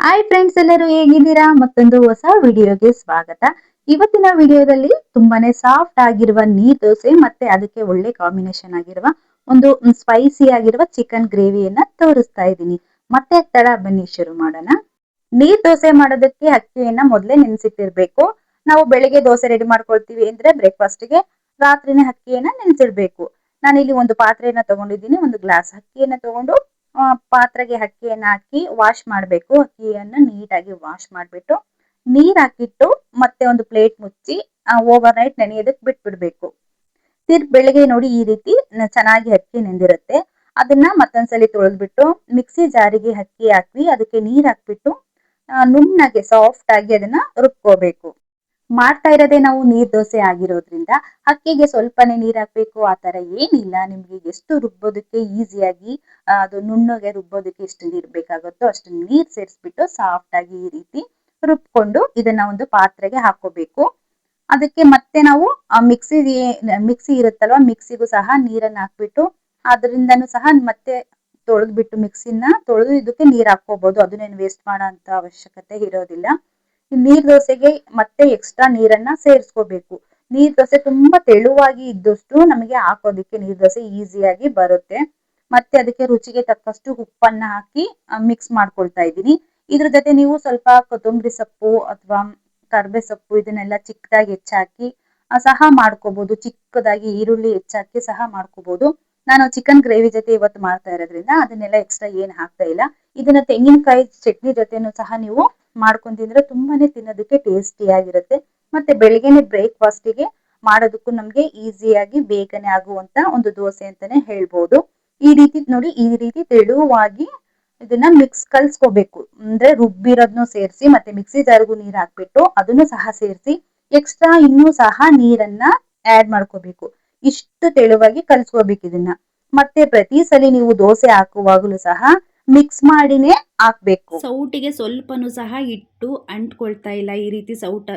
Hi friends, ಎಲ್ಲರೂ ಹೇಗಿದ್ದೀರಾ? ಮತ್ತೊಂದು ಹೊಸ ವಿಡಿಯೋಗೆ ಸ್ವಾಗತ. ಇವತ್ತಿನ ವಿಡಿಯೋದಲ್ಲಿ ತುಂಬಾನೇ ಸಾಫ್ಟ್ ಆಗಿರುವ ನೀರ್ ದೋಸೆ ಮತ್ತೆ ಅದಕ್ಕೆ ಒಳ್ಳೆ ಕಾಂಬಿನೇಷನ್ ಆಗಿರುವ ಒಂದು ಸ್ಪೈಸಿ ಆಗಿರುವ ಚಿಕನ್ ಗ್ರೇವಿಯನ್ನ ತೋರಿಸ್ತಾ ಇದ್ದೀನಿ. ಮತ್ತೆ ತಡ, ಬನ್ನಿ ಶುರು ಮಾಡೋಣ. ನೀರ್ ದೋಸೆ ಮಾಡೋದಕ್ಕೆ ಅಕ್ಕಿಯನ್ನ ಮೊದಲೇ ನೆನೆಸಿಟ್ಟಿರ್ಬೇಕು. ನಾವು ಬೆಳಿಗ್ಗೆ ದೋಸೆ ರೆಡಿ ಮಾಡ್ಕೊಳ್ತೀವಿ ಅಂದ್ರೆ ಬ್ರೇಕ್ಫಾಸ್ಟ್ಗೆ ರಾತ್ರಿನೇ ಅಕ್ಕಿಯನ್ನ ನೆನೆಸಿಡ್ಬೇಕು. ನಾನಿಲ್ಲಿ ಒಂದು ಪಾತ್ರೆಯನ್ನ ತಗೊಂಡಿದ್ದೀನಿ. ಒಂದು ಗ್ಲಾಸ್ ಅಕ್ಕಿಯನ್ನ ತಗೊಂಡು ಪಾತ್ರೆಗೆ ಅಕ್ಕಿಯನ್ನ ಹಾಕಿ ವಾಶ್ ಮಾಡಬೇಕು. ಅಕ್ಕಿಯನ್ನ ನೀಟಾಗಿ ವಾಶ್ ಮಾಡಿಬಿಟ್ಟು ನೀರ್ ಹಾಕಿಟ್ಟು ಮತ್ತೆ ಒಂದು ಪ್ಲೇಟ್ ಮುಚ್ಚಿ ಓವರ್ ನೈಟ್ ನೆನೆಯೋದಕ್ಕೆ ಬಿಟ್ಬಿಡ್ಬೇಕು. ಬೆಳಿಗ್ಗೆ ನೋಡಿ ಈ ರೀತಿ ಚೆನ್ನಾಗಿ ಅಕ್ಕಿ ನೆಂದಿರುತ್ತೆ. ಅದನ್ನ ಮತ್ತೊಂದ್ಸಲಿ ತೊಳೆದ್ಬಿಟ್ಟು ಮಿಕ್ಸಿ ಜಾರಿಗೆ ಅಕ್ಕಿ ಹಾಕಿ ಅದಕ್ಕೆ ನೀರ್ ಹಾಕ್ಬಿಟ್ಟು ನುಣ್ಣಗೆ ಸಾಫ್ಟ್ ಆಗಿ ಅದನ್ನ ರುಬ್ಕೋಬೇಕು. ಮಾಡ್ತಾ ಇರೋದೇ ನಾವು ನೀರ್ ದೋಸೆ ಆಗಿರೋದ್ರಿಂದ ಅಕ್ಕಿಗೆ ಸ್ವಲ್ಪನೇ ನೀರ್ ಹಾಕ್ಬೇಕು ಆ ತರ ಏನಿಲ್ಲ. ನಿಮ್ಗೆ ಎಷ್ಟು ರುಬ್ಬೋದಕ್ಕೆ ಈಸಿಯಾಗಿ ಅದು ನುಣ್ಣಗೆ ರುಬ್ಬೋದಕ್ಕೆ ಎಷ್ಟು ನೀರ್ ಬೇಕಾಗುತ್ತೋ ಅಷ್ಟು ನೀರ್ ಸೇರಿಸ್ಬಿಟ್ಟು ಸಾಫ್ಟ್ ಆಗಿ ಈ ರೀತಿ ರುಬ್ಕೊಂಡು ಇದನ್ನ ಒಂದು ಪಾತ್ರೆಗೆ ಹಾಕೋಬೇಕು. ಅದಕ್ಕೆ ಮತ್ತೆ ನಾವು ಮಿಕ್ಸಿ ಇರುತ್ತಲ್ವಾ, ಮಿಕ್ಸಿಗೂ ಸಹ ನೀರನ್ನ ಹಾಕ್ಬಿಟ್ಟು ಅದರಿಂದನೂ ಸಹ ಮತ್ತೆ ತೊಳೆದ್ಬಿಟ್ಟು ಮಿಕ್ಸಿನ ತೊಳೆದು ಇದಕ್ಕೆ ನೀರ್ ಹಾಕೋಬಹುದು. ಅದನ್ನೇನು ವೇಸ್ಟ್ ಮಾಡೋ ಅಂತ ಅವಶ್ಯಕತೆ ಇರೋದಿಲ್ಲ. ನೀರ್ ದೋಸೆಗೆ ಮತ್ತೆ ಎಕ್ಸ್ಟ್ರಾ ನೀರನ್ನ ಸೇರಿಸ್ಕೋಬೇಕು. ನೀರ್ ದೋಸೆ ತುಂಬಾ ತೆಳುವಾಗಿ ಇದ್ದಷ್ಟು ನಮಗೆ ಹಾಕೋದಿಕ್ಕೆ ನೀರ್ ದೋಸೆ ಈಸಿಯಾಗಿ ಬರುತ್ತೆ. ಮತ್ತೆ ಅದಕ್ಕೆ ರುಚಿಗೆ ತಕ್ಕಷ್ಟು ಉಪ್ಪನ್ನ ಹಾಕಿ ಮಿಕ್ಸ್ ಮಾಡ್ಕೊಳ್ತಾ ಇದ್ದೀನಿ. ಇದ್ರ ಜೊತೆ ನೀವು ಸ್ವಲ್ಪ ಕೊತ್ತಂಬರಿ ಸೊಪ್ಪು ಅಥವಾ ಕರ್ಬೆ ಸೊಪ್ಪು ಇದನ್ನೆಲ್ಲ ಚಿಕ್ಕದಾಗಿ ಹೆಚ್ಚಾಕಿ ಸಹ ಮಾಡ್ಕೋಬಹುದು. ಚಿಕ್ಕದಾಗಿ ಈರುಳ್ಳಿ ಹೆಚ್ಚಾಕಿ ಸಹ ಮಾಡ್ಕೋಬಹುದು. ನಾನು ಚಿಕನ್ ಗ್ರೇವಿ ಜೊತೆ ಇವತ್ತು ಮಾಡ್ತಾ ಇರೋದ್ರಿಂದ ಅದನ್ನೆಲ್ಲ ಎಕ್ಸ್ಟ್ರಾ ಏನ್ ಹಾಕ್ತಾ ಇಲ್ಲ. ಇದನ್ನ ತೆಂಗಿನಕಾಯಿ ಚಟ್ನಿ ಜೊತೆನೂ ಸಹ ನೀವು ಮಾಡ್ಕೊಂಡ್ ತಿಂದ್ರೆ ತುಂಬಾನೇ ತಿನ್ನೋದಕ್ಕೆ ಟೇಸ್ಟಿ ಆಗಿರುತ್ತೆ. ಮತ್ತೆ ಬೆಳಿಗ್ಗೆನೆ ಬ್ರೇಕ್ಫಾಸ್ಟಿಗೆ ಮಾಡೋದಕ್ಕೂ ನಮ್ಗೆ ಈಸಿಯಾಗಿ ಬೇಗನೆ ಆಗುವಂತ ಒಂದು ದೋಸೆ ಅಂತಾನೆ ಹೇಳ್ಬೋದು. ಈ ರೀತಿ ನೋಡಿ, ಈ ರೀತಿ ತೆಳುವಾಗಿ ಇದನ್ನ ಕಲ್ಸ್ಕೋಬೇಕು. ಅಂದ್ರೆ ರುಬ್ಬಿರೋದ್ನು ಸೇರಿಸಿ ಮತ್ತೆ ಮಿಕ್ಸಿ ಜಾರ್ಗೂ ನೀರ್ ಹಾಕ್ಬಿಟ್ಟು ಅದನ್ನು ಸಹ ಸೇರಿಸಿ ಎಕ್ಸ್ಟ್ರಾ ಇನ್ನೂ ಸಹ ನೀರನ್ನ ಆಡ್ ಮಾಡ್ಕೋಬೇಕು. ಇಷ್ಟು ತೆಳುವಾಗಿ ಕಲ್ಸ್ಕೋಬೇಕು ಇದನ್ನ. ಮತ್ತೆ ಪ್ರತಿ ಸಲಿ ನೀವು ದೋಸೆ ಹಾಕುವಾಗಲೂ ಸಹ ಮಿಕ್ಸ್ ಮಾಡಿನೇ ಹಾಕ್ಬೇಕು. ಸೌಟಿಗೆ ಸ್ವಲ್ಪನೂ ಸಹ ಹಿಟ್ಟು ಅಂಟ್ಕೊಳ್ತಾ ಇಲ್ಲ. ಈ ರೀತಿ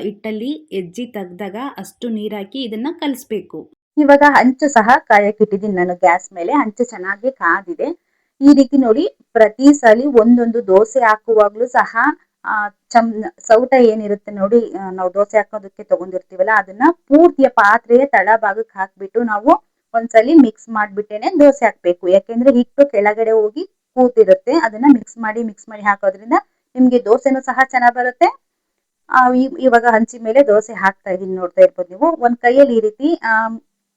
ಹಿಟ್ಟಲ್ಲಿ ಎಜ್ಜಿ ತೆಗ್ದಾಗ ಅಷ್ಟು ನೀರಾಕಿ ಇದನ್ನ ಕಲಿಸ್ಬೇಕು. ಇವಾಗ ಹಂಚು ಸಹ ಕಾಯಕ್ಕಿಟ್ಟಿದ್ದೀನಿ ನಾನು ಗ್ಯಾಸ್ ಮೇಲೆ. ಹಂಚು ಚೆನ್ನಾಗಿ ಕಾದಿದೆ. ಈ ರೀತಿ ನೋಡಿ, ಪ್ರತಿ ಸಲಿ ಒಂದೊಂದು ದೋಸೆ ಹಾಕುವಾಗ್ಲೂ ಸಹ ಆ ಸೌಟ ಏನಿರುತ್ತೆ ನೋಡಿ, ನಾವು ದೋಸೆ ಹಾಕೋದಕ್ಕೆ ತಗೊಂಡಿರ್ತೀವಲ್ಲ ಅದನ್ನ ಪೂರ್ತಿಯ ಪಾತ್ರೆಯ ತಳಭಾಗಕ್ಕೆ ಹಾಕ್ಬಿಟ್ಟು ನಾವು ಒಂದ್ಸಲಿ ಮಿಕ್ಸ್ ಮಾಡ್ಬಿಟ್ಟೇನೆ ದೋಸೆ ಹಾಕ್ಬೇಕು. ಯಾಕೆಂದ್ರೆ ಹಿಟ್ಟು ಕೆಳಗಡೆ ಹೋಗಿ ಕೂತಿರುತ್ತೆ. ಅದನ್ನ ಮಿಕ್ಸ್ ಮಾಡಿ ಹಾಕೋದ್ರಿಂದ ನಿಮ್ಗೆ ದೋಸೆನೂ ಸಹ ಚೆನ್ನಾಗ್ ಬರುತ್ತೆ. ಇವಾಗ ಹಂಚಿನ ಮೇಲೆ ದೋಸೆ ಹಾಕ್ತಾ ಇದೀನಿ, ನೋಡ್ತಾ ಇರ್ಬೋದು ನೀವು. ಒಂದ್ ಕೈಯಲ್ಲಿ ಈ ರೀತಿ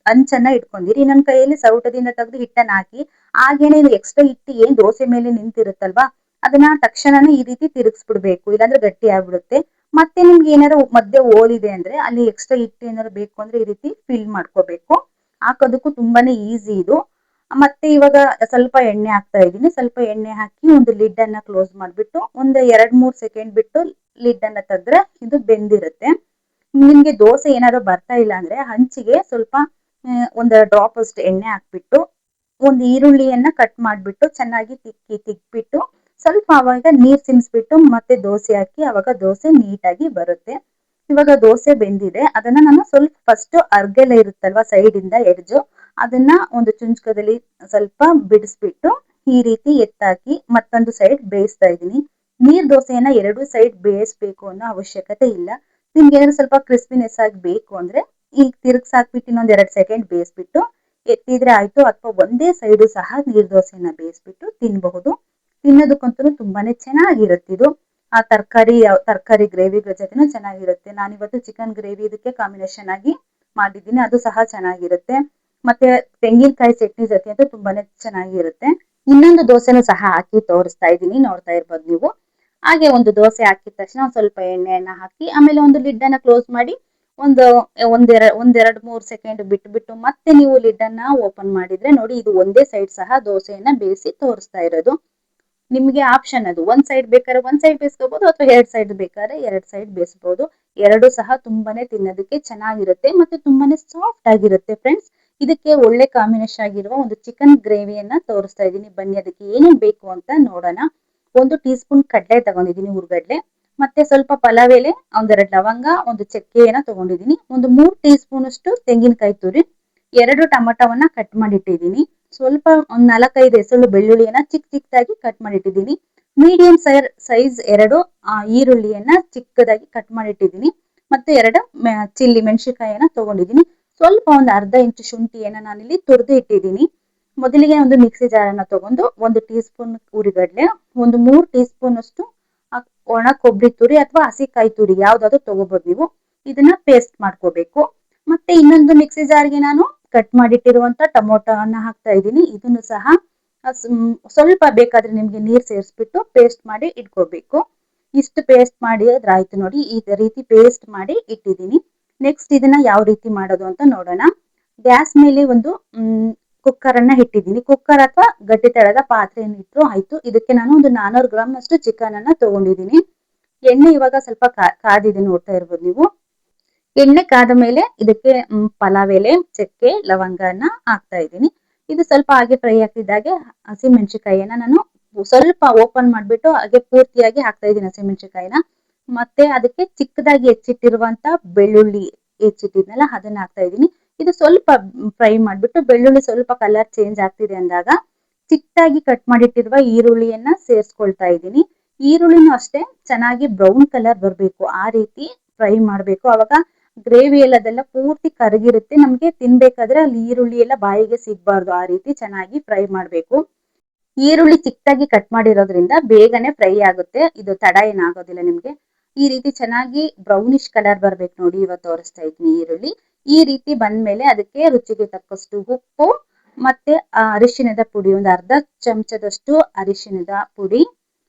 ಹಂಚನ್ನ ಇಟ್ಕೊಂಡಿರಿ, ಇನ್ನೊಂದ್ ಕೈಯಲ್ಲಿ ಸೌಟದಿಂದ ತೆಗೆದು ಹಿಟ್ಟನ್ನ ಹಾಕಿ ಹಾಗೇನೆ ಎಕ್ಸ್ಟ್ರಾ ಹಿಟ್ಟು ಏನ್ ದೋಸೆ ಮೇಲೆ ನಿಂತಿರುತ್ತಲ್ವಾ ಅದನ್ನ ತಕ್ಷಣನೇ ಈ ರೀತಿ ತಿರುಗಿಸ್ಬಿಡ್ಬೇಕು, ಇಲ್ಲಾಂದ್ರೆ ಗಟ್ಟಿ ಆಗ್ಬಿಡುತ್ತೆ. ಮತ್ತೆ ನಿಮ್ಗೆ ಏನಾದ್ರು ಮಧ್ಯೆ ಹೋಲ್ ಇದೆ ಅಂದ್ರೆ ಅಲ್ಲಿ ಎಕ್ಸ್ಟ್ರಾ ಹಿಟ್ಟು ಏನಾದ್ರು ಬೇಕು ಅಂದ್ರೆ ಈ ರೀತಿ ಫಿಲ್ ಮಾಡ್ಕೋಬೇಕು. ಹಾಕೋದಕ್ಕೂ ತುಂಬಾನೇ ಈಸಿ ಇದು. ಮತ್ತೆ ಇವಾಗ ಸ್ವಲ್ಪ ಎಣ್ಣೆ ಹಾಕ್ತಾ ಇದ್ದೀನಿ. ಸ್ವಲ್ಪ ಎಣ್ಣೆ ಹಾಕಿ ಒಂದು ಲಿಡ್ ಅನ್ನ ಕ್ಲೋಸ್ ಮಾಡ್ಬಿಟ್ಟು ಒಂದು 2-3 ಸೆಕೆಂಡ್ ಬಿಟ್ಟು ಲಿಡ್ ಅನ್ನ ತೆಗೆದ್ರೆ ಇದು ಬೆಂದಿರುತ್ತೆ. ನಿಮ್ಗೆ ದೋಸೆ ಏನಾದ್ರು ಬರ್ತಾ ಇಲ್ಲ ಅಂದ್ರೆ ಹಂಚಿಗೆ ಸ್ವಲ್ಪ ಒಂದು ಡ್ರಾಪ್ ಅಷ್ಟು ಎಣ್ಣೆ ಹಾಕ್ಬಿಟ್ಟು ಒಂದು ಈರುಳ್ಳಿಯನ್ನ ಕಟ್ ಮಾಡ್ಬಿಟ್ಟು ಚೆನ್ನಾಗಿ ತಿಕ್ಬಿಟ್ಟು ಸ್ವಲ್ಪ ಅವಾಗ ನೀರ್ ಸಿಮ್ಸ್ಬಿಟ್ಟು ಮತ್ತೆ ದೋಸೆ ಹಾಕಿ ಅವಾಗ ದೋಸೆ ನೀಟಾಗಿ ಬರುತ್ತೆ. ಇವಾಗ ದೋಸೆ ಬೆಂದಿದೆ. ಅದನ್ನ ನಾನು ಸ್ವಲ್ಪ ಫಸ್ಟ್ ಅರ್ಗೆಲ್ಲ ಇರುತ್ತಲ್ವಾ ಸೈಡ್ ಇಂದ ಎಡ್ಜು, ಅದನ್ನ ಒಂದು ಚುಂಚಕದಲ್ಲಿ ಸ್ವಲ್ಪ ಬಿಡಿಸ್ಬಿಟ್ಟು ಈ ರೀತಿ ಎತ್ತಾಕಿ ಮತ್ತೊಂದು ಸೈಡ್ ಬೇಯಿಸ್ತಾ ಇದ್ದೀನಿ. ನೀರ್ ದೋಸೆಯನ್ನ ಎರಡು ಸೈಡ್ ಬೇಯಿಸ್ಬೇಕು ಅನ್ನೋ ಅವಶ್ಯಕತೆ ಇಲ್ಲ. ನಿಮ್ಗೆ ಏನಾದ್ರು ಸ್ವಲ್ಪ ಕ್ರಿಸ್ಪಿನೆಸ್ ಆಗಿ ಬೇಕು ಅಂದ್ರೆ ಈಗ ತಿರ್ಗ್ಸ್ ಹಾಕ್ಬಿಟ್ಟು ಇನ್ನೊಂದ್ 2 ಸೆಕೆಂಡ್ ಬೇಯಿಸ್ಬಿಟ್ಟು ಎತ್ತಿದ್ರೆ ಆಯ್ತು. ಅಥವಾ ಒಂದೇ ಸೈಡು ಸಹ ನೀರ್ ದೋಸೆನ ಬೇಯಿಸ್ಬಿಟ್ಟು ತಿನ್ಬಹುದು. ತಿನ್ನೋದಕ್ಕಂತೂ ತುಂಬಾನೇ ಚೆನ್ನಾಗಿರುತ್ತೆ ಇದು. ಆ ತರಕಾರಿ ಗ್ರೇವಿ ಜೊತೆನೂ ಚೆನ್ನಾಗಿರುತ್ತೆ. ನಾನಿವತ್ತು ಚಿಕನ್ ಗ್ರೇವಿ ಇದಕ್ಕೆ ಕಾಂಬಿನೇಷನ್ ಆಗಿ ಮಾಡಿದ್ದೀನಿ, ಅದು ಸಹ ಚೆನ್ನಾಗಿರುತ್ತೆ. ಮತ್ತೆ ತೆಂಗಿನಕಾಯಿ ಚಟ್ನಿ ಜೊತೆ ಅಂತೂ ತುಂಬಾನೇ ಚೆನ್ನಾಗಿರುತ್ತೆ. ಇನ್ನೊಂದು ದೋಸೆನೂ ಸಹ ಹಾಕಿ ತೋರಿಸ್ತಾ ಇದ್ದೀನಿ, ನೋಡ್ತಾ ಇರ್ಬೋದು ನೀವು. ಹಾಗೆ ಒಂದು ದೋಸೆ ಹಾಕಿದ ತಕ್ಷಣ ಸ್ವಲ್ಪ ಎಣ್ಣೆಯನ್ನ ಹಾಕಿ ಆಮೇಲೆ ಒಂದು ಲಿಡ್ ಅನ್ನ ಕ್ಲೋಸ್ ಮಾಡಿ ಒಂದು ಒಂದೆರಡು 3 ಸೆಕೆಂಡ್ ಬಿಟ್ಟು ಮತ್ತೆ ನೀವು ಲಿಡ್ ಅನ್ನ ಓಪನ್ ಮಾಡಿದ್ರೆ ನೋಡಿ, ಇದು ಒಂದೇ ಸೈಡ್ ಸಹ ದೋಸೆಯನ್ನ ಬೇಯಿಸಿ ತೋರಿಸ್ತಾ ಇರೋದು. ನಿಮ್ಗೆ ಆಪ್ಷನ್ ಅದು, ಒಂದ್ ಸೈಡ್ ಬೇಕಾದ್ರೆ ಒಂದ್ ಸೈಡ್ ಬೇಯಿಸ್ಕೋಬಹುದು ಅಥವಾ 2 ಸೈಡ್ ಬೇಕಾದ್ರೆ 2 ಸೈಡ್ ಬೇಯಿಸಬಹುದು. ಎರಡು ಸಹ ತುಂಬಾನೇ ತಿನ್ನೋದಕ್ಕೆ ಚೆನ್ನಾಗಿರುತ್ತೆ ಮತ್ತೆ ತುಂಬಾನೇ ಸಾಫ್ಟ್ ಆಗಿರುತ್ತೆ ಫ್ರೆಂಡ್ಸ್. ಇದಕ್ಕೆ ಒಳ್ಳೆ ಕಾಂಬಿನೇಷನ್ ಆಗಿರುವ ಒಂದು ಚಿಕನ್ ಗ್ರೇವಿಯನ್ನ ತೋರಿಸ್ತಾ ಇದ್ದೀನಿ. ಬನ್ನಿ ಅದಕ್ಕೆ ಏನೇನ್ ಬೇಕು ಅಂತ ನೋಡೋಣ. 1 ಟೀ ಸ್ಪೂನ್ ಕಡಲೆ ತಗೊಂಡಿದ್ದೀನಿ, ಹುರ್ಗಡ್ಲೆ. ಮತ್ತೆ ಸ್ವಲ್ಪ ಪಲಾವ್ ಎಲೆ, 1-2 ಲವಂಗ, ಒಂದು ಚಕ್ಕೆಯನ್ನ ತಗೊಂಡಿದ್ದೀನಿ. ಒಂದು 3 ಟೀ ಸ್ಪೂನ್ ಅಷ್ಟು ತೆಂಗಿನಕಾಯಿ ತುರಿ, 2 ಟೊಮಟವನ್ನ ಕಟ್ ಮಾಡಿಟ್ಟಿದ್ದೀನಿ. ಸ್ವಲ್ಪ ಒಂದ್ 4-5 ಎಸಳು ಬೆಳ್ಳುಳ್ಳಿಯನ್ನ ಚಿಕ್ಕದಾಗಿ ಕಟ್ ಮಾಡಿಟ್ಟಿದ್ದೀನಿ. ಮೀಡಿಯಂ ಸೈಜ್ 2 ಈರುಳ್ಳಿಯನ್ನ ಚಿಕ್ಕದಾಗಿ ಕಟ್ ಮಾಡಿಟ್ಟಿದ್ದೀನಿ. ಮತ್ತೆ 2 ಚಿಲ್ಲಿ ಮೆಣಸಿನಕಾಯಿಯನ್ನ ತಗೊಂಡಿದ್ದೀನಿ. ಸ್ವಲ್ಪ ಒಂದು ಅರ್ಧ ಇಂಚು ಶುಂಠಿಯನ್ನ ನಾನಿಲ್ಲಿ ತುರಿದು ಇಟ್ಟಿದ್ದೀನಿ. ಮೊದಲಿಗೆ ಒಂದು ಮಿಕ್ಸಿ ಜಾರನ್ನ ತಗೊಂಡು 1 ಟೀ ಸ್ಪೂನ್ ಹುರಿಗಡ್ಲೆ, ಒಂದು 3 ಟೀ ಸ್ಪೂನ್ ಅಷ್ಟು ಒಣ ಕೊಬ್ಬರಿ ತುರಿ ಅಥವಾ ಹಸಿಕಾಯಿ ತುರಿ ಯಾವ್ದಾದ್ರು ತಗೋಬಹುದು ನೀವು. ಇದನ್ನ ಪೇಸ್ಟ್ ಮಾಡ್ಕೋಬೇಕು. ಮತ್ತೆ ಇನ್ನೊಂದು ಮಿಕ್ಸಿ ಜಾರ್ಗೆ ನಾನು ಕಟ್ ಮಾಡಿಟ್ಟಿರುವಂತ ಟೊಮೊಟೊವನ್ನ ಹಾಕ್ತಾ ಇದ್ದೀನಿ. ಇದನ್ನು ಸಹ ಸ್ವಲ್ಪ ಬೇಕಾದ್ರೆ ನಿಮ್ಗೆ ನೀರ್ ಸೇರಿಸ್ಬಿಟ್ಟು ಪೇಸ್ಟ್ ಮಾಡಿ ಇಟ್ಕೋಬೇಕು. ಇಷ್ಟು ಪೇಸ್ಟ್ ಮಾಡಿದ್ರಾಯ್ತು ನೋಡಿ. ಈ ರೀತಿ ಪೇಸ್ಟ್ ಮಾಡಿ ಇಟ್ಟಿದ್ದೀನಿ. ನೆಕ್ಸ್ಟ್ ಇದನ್ನ ಯಾವ ರೀತಿ ಮಾಡೋದು ಅಂತ ನೋಡೋಣ. ಗ್ಯಾಸ್ ಮೇಲೆ ಒಂದು ಕುಕ್ಕರ್ ಅನ್ನ ಇಟ್ಟಿದ್ದೀನಿ. ಕುಕ್ಕರ್ ಅಥವಾ ಗಟ್ಟಿ ತಳದ ಪಾತ್ರೆಯನ್ನು ಇಟ್ಟರು ಆಯ್ತು. ಇದಕ್ಕೆ ನಾನು ಒಂದು 400 ಗ್ರಾಮ್ ಅಷ್ಟು ಚಿಕನ್ ಅನ್ನ ತಗೊಂಡಿದ್ದೀನಿ. ಎಣ್ಣೆ ಇವಾಗ ಸ್ವಲ್ಪ ಕಾದಿದೆ, ನೋಡ್ತಾ ಇರ್ಬೋದು ನೀವು. ಎಣ್ಣೆ ಕಾದ ಮೇಲೆ ಇದಕ್ಕೆ ಪಲಾವ್ ಎಲೆ, ಚಕ್ಕೆ, ಲವಂಗನ ಹಾಕ್ತಾ ಇದ್ದೀನಿ. ಇದು ಸ್ವಲ್ಪ ಹಾಗೆ ಫ್ರೈ ಆಗ್ತಿದ್ದಾಗೆ ಹಸಿಮೆಣಸಿನಕಾಯಿಯನ್ನ ನಾನು ಸ್ವಲ್ಪ ಓಪನ್ ಮಾಡ್ಬಿಟ್ಟು ಹಾಗೆ ಪೂರ್ತಿಯಾಗಿ ಹಾಕ್ತಾ ಇದ್ದೀನಿ ಹಸಿಮೆಣಸಿನಕಾಯಿನ. ಮತ್ತೆ ಅದಕ್ಕೆ ಚಿಕ್ಕದಾಗಿ ಹೆಚ್ಚಿಟ್ಟಿರುವಂತ ಬೆಳ್ಳುಳ್ಳಿ ಹೆಚ್ಚಿಟ್ಟಿದ್ನಲ್ಲ ಅದನ್ನ ಹಾಕ್ತಾ ಇದ್ದೀನಿ. ಇದು ಸ್ವಲ್ಪ ಫ್ರೈ ಮಾಡ್ಬಿಟ್ಟು ಬೆಳ್ಳುಳ್ಳಿ ಸ್ವಲ್ಪ ಕಲರ್ ಚೇಂಜ್ ಆಗ್ತಿದೆ ಅಂದಾಗ ಚಿಕ್ಕದಾಗಿ ಕಟ್ ಮಾಡಿಟ್ಟಿರುವ ಈರುಳ್ಳಿಯನ್ನ ಸೇರಿಸ್ಕೊಳ್ತಾ ಇದ್ದೀನಿ. ಈರುಳ್ಳಿನೂ ಅಷ್ಟೇ ಚೆನ್ನಾಗಿ ಬ್ರೌನ್ ಕಲರ್ ಬರಬೇಕು, ಆ ರೀತಿ ಫ್ರೈ ಮಾಡಬೇಕು. ಅವಾಗ ಗ್ರೇವಿ ಎಲ್ಲದೆಲ್ಲ ಪೂರ್ತಿ ಕರಗಿರುತ್ತೆ. ನಮ್ಗೆ ತಿನ್ಬೇಕಾದ್ರೆ ಅಲ್ಲಿ ಈರುಳ್ಳಿ ಎಲ್ಲ ಬಾಯಿಗೆ ಸಿಗ್ಬಾರ್ದು, ಆ ರೀತಿ ಚೆನ್ನಾಗಿ ಫ್ರೈ ಮಾಡ್ಬೇಕು. ಈರುಳ್ಳಿ ಚಿಕ್ಕದಾಗಿ ಕಟ್ ಮಾಡಿರೋದ್ರಿಂದ ಬೇಗನೆ ಫ್ರೈ ಆಗುತ್ತೆ. ಇದು ತಡ ಏನಾಗೋದಿಲ್ಲ ನಿಮ್ಗೆ. ಈ ರೀತಿ ಚೆನ್ನಾಗಿ ಬ್ರೌನಿಶ್ ಕಲರ್ ಬರ್ಬೇಕು ನೋಡಿ. ಇವಾಗ ತೋರಿಸ್ತಾ ಇದ್ದೀನಿ ಈರುಳ್ಳಿ. ಈ ರೀತಿ ಬಂದ್ಮೇಲೆ ಅದಕ್ಕೆ ರುಚಿಗೆ ತಕ್ಕಷ್ಟು ಉಪ್ಪು ಮತ್ತೆ ಅರಿಶಿಣದ ಪುಡಿ, ಒಂದು ಅರ್ಧ ಚಮಚದಷ್ಟು ಅರಿಶಿಣದ ಪುಡಿ,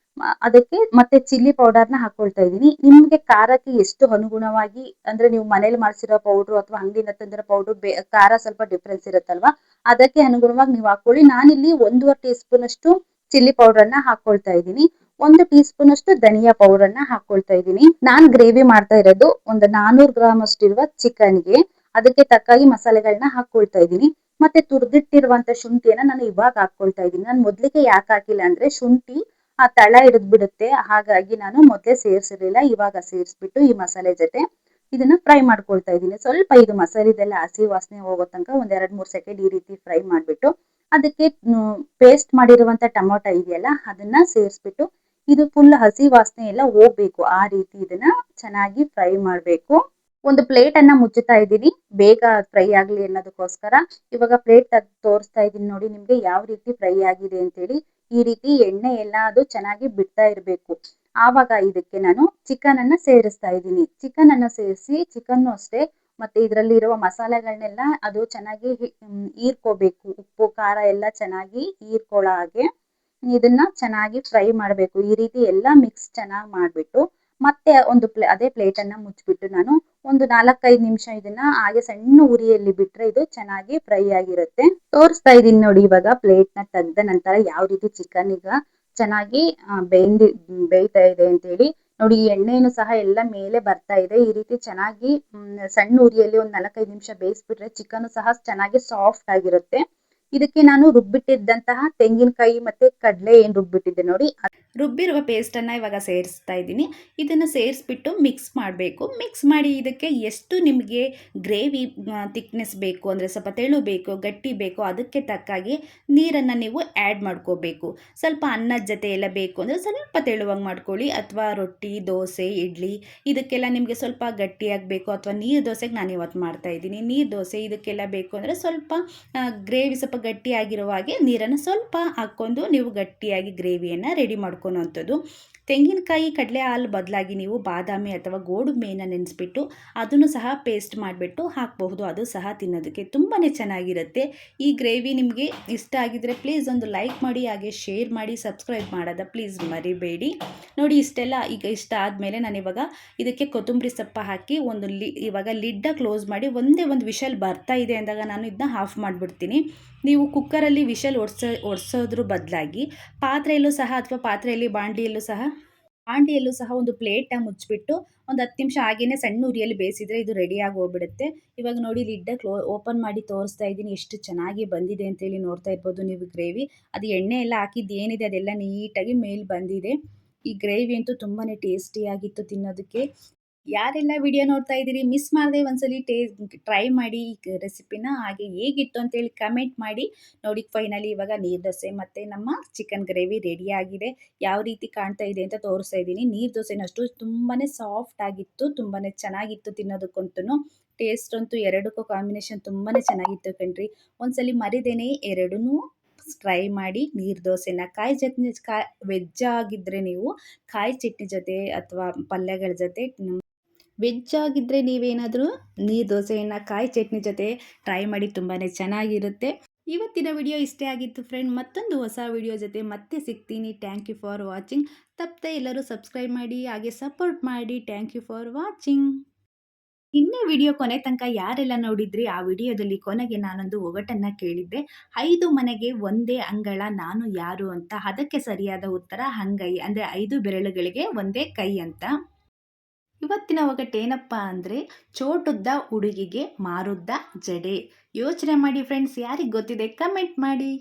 ಅದಕ್ಕೆ ಮತ್ತೆ ಚಿಲ್ಲಿ ಪೌಡರ್ನ ಹಾಕೊಳ್ತಾ ಇದ್ದೀನಿ. ನಿಮ್ಗೆ ಖಾರಕ್ಕೆ ಎಷ್ಟು ಅನುಗುಣವಾಗಿ, ಅಂದ್ರೆ ನೀವು ಮನೇಲಿ ಮಾಡಿಸಿರೋ ಪೌಡ್ರು ಅಥವಾ ಅಂಗಡಿಯಿಂದ ತಂದಿರೋ ಪೌಡ್ರು ಖಾರ ಸ್ವಲ್ಪ ಡಿಫ್ರೆನ್ಸ್ ಇರುತ್ತಲ್ವಾ, ಅದಕ್ಕೆ ಅನುಗುಣವಾಗಿ ನೀವು ಹಾಕೊಳ್ಳಿ. ನಾನಿಲ್ಲಿ 1.5 ಟೀ ಸ್ಪೂನ್ ಅಷ್ಟು ಚಿಲ್ಲಿ ಪೌಡರ್ನ ಹಾಕೊಳ್ತಾ ಇದ್ದೀನಿ. 1 ಟೀ ಸ್ಪೂನ್ ಅಷ್ಟು ಧನಿಯಾ ಪೌಡರ್ನ ಹಾಕೊಳ್ತಾ ಇದ್ದೀನಿ. ನಾನ್ ಗ್ರೇವಿ ಮಾಡ್ತಾ ಇರೋದು ಒಂದು 400 ಗ್ರಾಮ್ ಅಷ್ಟು ಇರುವ ಚಿಕನ್ಗೆ. ಅದಕ್ಕೆ ತಕ್ಕಾಗಿ ಮಸಾಲೆಗಳನ್ನ ಹಾಕೊಳ್ತಾ ಇದ್ದೀನಿ. ಮತ್ತೆ ತುರ್ದಿಟ್ಟಿರುವಂತ ಶುಂಠಿಯನ್ನ ನಾನು ಇವಾಗ ಹಾಕೊಳ್ತಾ ಇದ್ದೀನಿ. ನಾನು ಮೊದ್ಲಿಗೆ ಯಾಕೆ ಹಾಕಿಲ್ಲ ಅಂದ್ರೆ ಶುಂಠಿ ತಳ ಹಿಡಿದ್ ಬಿಡುತ್ತೆ, ಹಾಗಾಗಿ ನಾನು ಮೊದಲೇ ಸೇರಿಸಿರ್ಲಿಲ್ಲ. ಇವಾಗ ಸೇರಿಸ್ಬಿಟ್ಟು ಈ ಮಸಾಲೆ ಜೊತೆ ಇದನ್ನ ಫ್ರೈ ಮಾಡ್ಕೊಳ್ತಾ ಇದ್ದೀನಿ. ಸ್ವಲ್ಪ ಇದು ಮಸಾಲೆದೆಲ್ಲ ಹಸಿ ವಾಸನೆ ಹೋಗೋ ತನಕ ಒಂದ್ 2-3 ಸೆಕೆಂಡ್ ಈ ರೀತಿ ಫ್ರೈ ಮಾಡ್ಬಿಟ್ಟು ಅದಕ್ಕೆ ಪೇಸ್ಟ್ ಮಾಡಿರುವಂತ ಟೊಮೊಟೊ ಇದೆಯಲ್ಲ ಅದನ್ನ ಸೇರಿಸ್ಬಿಟ್ಟು ಇದು ಫುಲ್ ಹಸಿ ವಾಸನೆ ಎಲ್ಲ ಹೋಗ್ಬೇಕು, ಆ ರೀತಿ ಇದನ್ನ ಚೆನ್ನಾಗಿ ಫ್ರೈ ಮಾಡ್ಬೇಕು. ಒಂದು ಪ್ಲೇಟ್ ಅನ್ನ ಮುಚ್ಚುತ್ತಾ ಇದ್ದೀನಿ, ಬೇಗ ಫ್ರೈ ಆಗ್ಲಿ ಅನ್ನೋದಕ್ಕೋಸ್ಕರ. ಇವಾಗ ಪ್ಲೇಟ್ ತೆಗ್ದು ತೋರಿಸ್ತಾ ಇದ್ದೀನಿ ನೋಡಿ ನಿಮ್ಗೆ ಯಾವ ರೀತಿ ಫ್ರೈ ಆಗಿದೆ ಅಂತೇಳಿ. ಈ ರೀತಿ ಎಣ್ಣೆ ಎಲ್ಲ ಅದು ಚೆನ್ನಾಗಿ ಬಿಡ್ತಾ ಇರ್ಬೇಕು. ಆವಾಗ ಇದಕ್ಕೆ ನಾನು ಚಿಕನ್ ಅನ್ನ ಸೇರಿಸ್ತಾ ಇದ್ದೀನಿ. ಚಿಕನ್ ಅನ್ನ ಸೇರಿಸಿ ಚಿಕನ್ ಅಷ್ಟೇ ಮತ್ತೆ ಇದರಲ್ಲಿ ಇರುವ ಮಸಾಲೆಗಳನ್ನೆಲ್ಲ ಅದು ಚೆನ್ನಾಗಿ ಹೀರ್ಕೋಬೇಕು. ಉಪ್ಪು ಖಾರ ಎಲ್ಲ ಚೆನ್ನಾಗಿ ಹೀರ್ಕೊಳ್ಳೋ ಹಾಗೆ ಇದನ್ನ ಚೆನ್ನಾಗಿ ಫ್ರೈ ಮಾಡಬೇಕು. ಈ ರೀತಿ ಎಲ್ಲ ಮಿಕ್ಸ್ ಚೆನ್ನಾಗಿ ಮಾಡ್ಬಿಟ್ಟು ಮತ್ತೆ ಒಂದು ಅದೇ ಪ್ಲೇಟ್ ಅನ್ನ ಮುಚ್ಚಿಬಿಟ್ಟು ನಾನು ಒಂದು 4-5 ನಿಮಿಷ ಇದನ್ನ ಹಾಗೆ ಸಣ್ಣ ಉರಿಯಲ್ಲಿ ಬಿಟ್ರೆ ಇದು ಚೆನ್ನಾಗಿ ಫ್ರೈ ಆಗಿರುತ್ತೆ. ತೋರಿಸ್ತಾ ಇದೀನಿ ನೋಡಿ ಇವಾಗ ಪ್ಲೇಟ್ ನ ತೆಗ್ದ ನಂತರ ಯಾವ ರೀತಿ ಚಿಕನ್ ಈಗ ಚೆನ್ನಾಗಿ ಬೇಯ್ತಾ ಇದೆ ಅಂತ ಹೇಳಿ. ನೋಡಿ ಎಣ್ಣೆನು ಸಹ ಎಲ್ಲ ಮೇಲೆ ಬರ್ತಾ ಇದೆ. ಈ ರೀತಿ ಚೆನ್ನಾಗಿ ಸಣ್ಣ ಉರಿಯಲ್ಲಿ ಒಂದು 4-5 ನಿಮಿಷ ಬೇಯಿಸ್ಬಿಟ್ರೆ ಚಿಕನ್ ಸಹ ಚೆನ್ನಾಗಿ ಸಾಫ್ಟ್ ಆಗಿರುತ್ತೆ. ಇದಕ್ಕೆ ನಾನು ರುಬ್ಬಿಟ್ಟಿದ್ದಂತಹ ತೆಂಗಿನಕಾಯಿ ಮತ್ತೆ ಕಡಲೆ ಏನ್ ರುಬ್ಬಿಟ್ಟಿದ್ದೆ ನೋಡಿ, ರುಬ್ಬಿರುವ ಪೇಸ್ಟನ್ನು ಇವಾಗ ಸೇರಿಸ್ತಾ ಇದ್ದೀನಿ. ಇದನ್ನು ಸೇರಿಸ್ಬಿಟ್ಟು ಮಿಕ್ಸ್ ಮಾಡಬೇಕು. ಮಿಕ್ಸ್ ಮಾಡಿ ಇದಕ್ಕೆ ಎಷ್ಟು ನಿಮಗೆ ಗ್ರೇವಿ ಥಿಕ್ನೆಸ್ ಬೇಕು, ಅಂದರೆ ಸ್ವಲ್ಪ ತೆಳು ಬೇಕು, ಗಟ್ಟಿ ಬೇಕು, ಅದಕ್ಕೆ ತಕ್ಕಾಗಿ ನೀರನ್ನು ನೀವು ಆ್ಯಡ್ ಮಾಡ್ಕೋಬೇಕು. ಸ್ವಲ್ಪ ಅನ್ನದ ಜೊತೆ ಎಲ್ಲ ಬೇಕು ಅಂದರೆ ಸ್ವಲ್ಪ ತೆಳುವಾಗಿ ಮಾಡ್ಕೊಳ್ಳಿ. ಅಥವಾ ರೊಟ್ಟಿ, ದೋಸೆ, ಇಡ್ಲಿ ಇದಕ್ಕೆಲ್ಲ ನಿಮಗೆ ಸ್ವಲ್ಪ ಗಟ್ಟಿಯಾಗಬೇಕು. ಅಥವಾ ನೀರು ದೋಸೆಗೆ ನಾನು ಇವತ್ತು ಮಾಡ್ತಾಯಿದ್ದೀನಿ. ನೀರು ದೋಸೆ ಇದಕ್ಕೆಲ್ಲ ಬೇಕು ಅಂದರೆ ಸ್ವಲ್ಪ ಗ್ರೇವಿ ಸ್ವಲ್ಪ ಗಟ್ಟಿಯಾಗಿರುವ ಹಾಗೆ ನೀರನ್ನು ಸ್ವಲ್ಪ ಹಾಕ್ಕೊಂಡು ನೀವು ಗಟ್ಟಿಯಾಗಿ ಗ್ರೇವಿಯನ್ನು ರೆಡಿ ಮಾಡ್ಕೊಳೋವಂಥದ್ದು. ತೆಂಗಿನಕಾಯಿ, ಕಡಲೆ ಹಾಲು ಬದಲಾಗಿ ನೀವು ಬಾದಾಮಿ ಅಥವಾ ಗೋಡಂಬಿಯನ್ನು ನೆನೆಸ್ಬಿಟ್ಟು ಅದನ್ನು ಸಹ ಪೇಸ್ಟ್ ಮಾಡಿಬಿಟ್ಟು ಹಾಕಬಹುದು. ಅದು ಸಹ ತಿನ್ನೋದಕ್ಕೆ ತುಂಬಾ ಚೆನ್ನಾಗಿರುತ್ತೆ. ಈ ಗ್ರೇವಿ ನಿಮಗೆ ಇಷ್ಟ ಆಗಿದ್ದರೆ ಪ್ಲೀಸ್ ಒಂದು ಲೈಕ್ ಮಾಡಿ, ಹಾಗೆ ಶೇರ್ ಮಾಡಿ, ಸಬ್ಸ್ಕ್ರೈಬ್ ಮಾಡೋದ ಪ್ಲೀಸ್ ಮರಿಬೇಡಿ. ನೋಡಿ ಇಷ್ಟೆಲ್ಲ ಈಗ ಇಷ್ಟ ಆದಮೇಲೆ ನಾನು ಇವಾಗ ಇದಕ್ಕೆ ಕೊತ್ತಂಬರಿ ಸೊಪ್ಪು ಹಾಕಿ ಇವಾಗ ಲಿಡ್ಡ ಕ್ಲೋಸ್ ಮಾಡಿ ಒಂದೇ ಒಂದು ವಿಷಲ್ ಬರ್ತಾ ಇದೆ ಅಂದಾಗ ನಾನು ಇದನ್ನ ಆಫ್ ಮಾಡಿಬಿಡ್ತೀನಿ. ನೀವು ಕುಕ್ಕರಲ್ಲಿ ವಿಷಲ್ ಒಡ್ಸೋದ್ರ ಬದಲಾಗಿ ಪಾತ್ರೆಯಲ್ಲೂ ಸಹ ಅಥವಾ ಬಾಂಡಿಯಲ್ಲೂ ಸಹ ಒಂದು ಪ್ಲೇಟ್ನ ಮುಚ್ಚಿಬಿಟ್ಟು ಒಂದು 10 ನಿಮಿಷ ಹಾಗೇನೆ ಸಣ್ಣ ಉರಿಯಲ್ಲಿ ಬೇಯಿಸಿದರೆ ಇದು ರೆಡಿಯಾಗಿ ಹೋಗ್ಬಿಡುತ್ತೆ. ಇವಾಗ ನೋಡಿ ಲಿಡ್ಡ ಓಪನ್ ಮಾಡಿ ತೋರಿಸ್ತಾ ಇದ್ದೀನಿ ಎಷ್ಟು ಚೆನ್ನಾಗಿ ಬಂದಿದೆ ಅಂತೇಳಿ. ನೋಡ್ತಾ ಇರ್ಬೋದು ನೀವು ಗ್ರೇವಿ. ಅದು ಎಣ್ಣೆ ಎಲ್ಲ ಹಾಕಿದ್ದು ಏನಿದೆ ಅದೆಲ್ಲ ನೀಟಾಗಿ ಮೇಲೆ ಬಂದಿದೆ. ಈ ಗ್ರೇವಿ ಅಂತೂ ತುಂಬಾ ಟೇಸ್ಟಿಯಾಗಿತ್ತು ತಿನ್ನೋದಕ್ಕೆ. ಯಾರೆಲ್ಲ ವಿಡಿಯೋ ನೋಡ್ತಾ ಇದ್ದೀರಿ ಮಿಸ್ ಮಾಡದೆ ಒಂದ್ಸಲಿ ಟ್ರೈ ಮಾಡಿ ಈ ರೆಸಿಪಿನ. ಹಾಗೆ ಹೇಗಿತ್ತು ಅಂತೇಳಿ ಕಮೆಂಟ್ ಮಾಡಿ. ನೋಡಿ ಫೈನಲಿ ಇವಾಗ ನೀರು ದೋಸೆ ಮತ್ತು ನಮ್ಮ ಚಿಕನ್ ಗ್ರೇವಿ ರೆಡಿ ಆಗಿದೆ. ಯಾವ ರೀತಿ ಕಾಣ್ತಾ ಇದೆ ಅಂತ ತೋರಿಸ್ತಾ ಇದ್ದೀನಿ. ನೀರು ದೋಸೆನಷ್ಟು ತುಂಬಾ ಸಾಫ್ಟ್ ಆಗಿತ್ತು, ತುಂಬಾ ಚೆನ್ನಾಗಿತ್ತು ತಿನ್ನೋದಕ್ಕಂತೂ. ಟೇಸ್ಟ್ ಅಂತೂ ಎರಡಕ್ಕೂ ಕಾಂಬಿನೇಷನ್ ತುಂಬಾ ಚೆನ್ನಾಗಿತ್ತು ಕಣ್ರಿ. ಒಂದ್ಸಲಿ ಮರಿದೇನೆ ಎರಡನ್ನೂ ಟ್ರೈ ಮಾಡಿ ನೀರು ದೋಸೆನ. ಕಾಯಿ ಚಟ್ನಿ ವೆಜ್ ಆಗಿದ್ದರೆ ನೀವು ಕಾಯಿ ಚಟ್ನಿ ಜೊತೆ ಅಥವಾ ಪಲ್ಯಗಳ ಜೊತೆ, ವೆಜ್ ಆಗಿದ್ದರೆ ನೀವೇನಾದರೂ ನೀರು ದೋಸೆಯನ್ನು ಕಾಯಿ ಚಟ್ನಿ ಜೊತೆ ಟ್ರೈ ಮಾಡಿ, ತುಂಬಾ ಚೆನ್ನಾಗಿರುತ್ತೆ. ಇವತ್ತಿನ ವಿಡಿಯೋ ಇಷ್ಟೇ ಆಗಿತ್ತು ಫ್ರೆಂಡ್. ಮತ್ತೊಂದು ಹೊಸ ವಿಡಿಯೋ ಜೊತೆ ಮತ್ತೆ ಸಿಗ್ತೀನಿ. Thank you for watching. ತಪ್ಪದೆ ಎಲ್ಲರೂ ಸಬ್ಸ್ಕ್ರೈಬ್ ಮಾಡಿ, ಹಾಗೆ ಸಪೋರ್ಟ್ ಮಾಡಿ. Thank you for watching. ಇನ್ನೇ ವಿಡಿಯೋ ಕೊನೆ ತನಕ ಯಾರೆಲ್ಲ ನೋಡಿದ್ರಿ, ಆ ವಿಡಿಯೋದಲ್ಲಿ ಕೊನೆಗೆ ನಾನೊಂದು ಒಗಟನ್ನು ಕೇಳಿದ್ದೆ. 5 ಮನೆಗೆ ಒಂದೇ ಅಂಗಳ, ನಾನು ಯಾರು ಅಂತ. ಅದಕ್ಕೆ ಸರಿಯಾದ ಉತ್ತರ ಅಂಗೈ, ಅಂದರೆ 5 ಬೆರಳುಗಳಿಗೆ ಒಂದೇ ಕೈ ಅಂತ. ಇವತ್ತಿನ ಒಗಟೇನಪ್ಪ ಅಂದರೆ, ಚೋಟುದ್ದ ಹುಡುಗಿಗೆ ಮಾರುದ್ದ ಜಡೆ. ಯೋಚನೆ ಮಾಡಿ ಫ್ರೆಂಡ್ಸ್, ಯಾರಿಗೆ ಗೊತ್ತಿದೆ ಕಮೆಂಟ್ ಮಾಡಿ.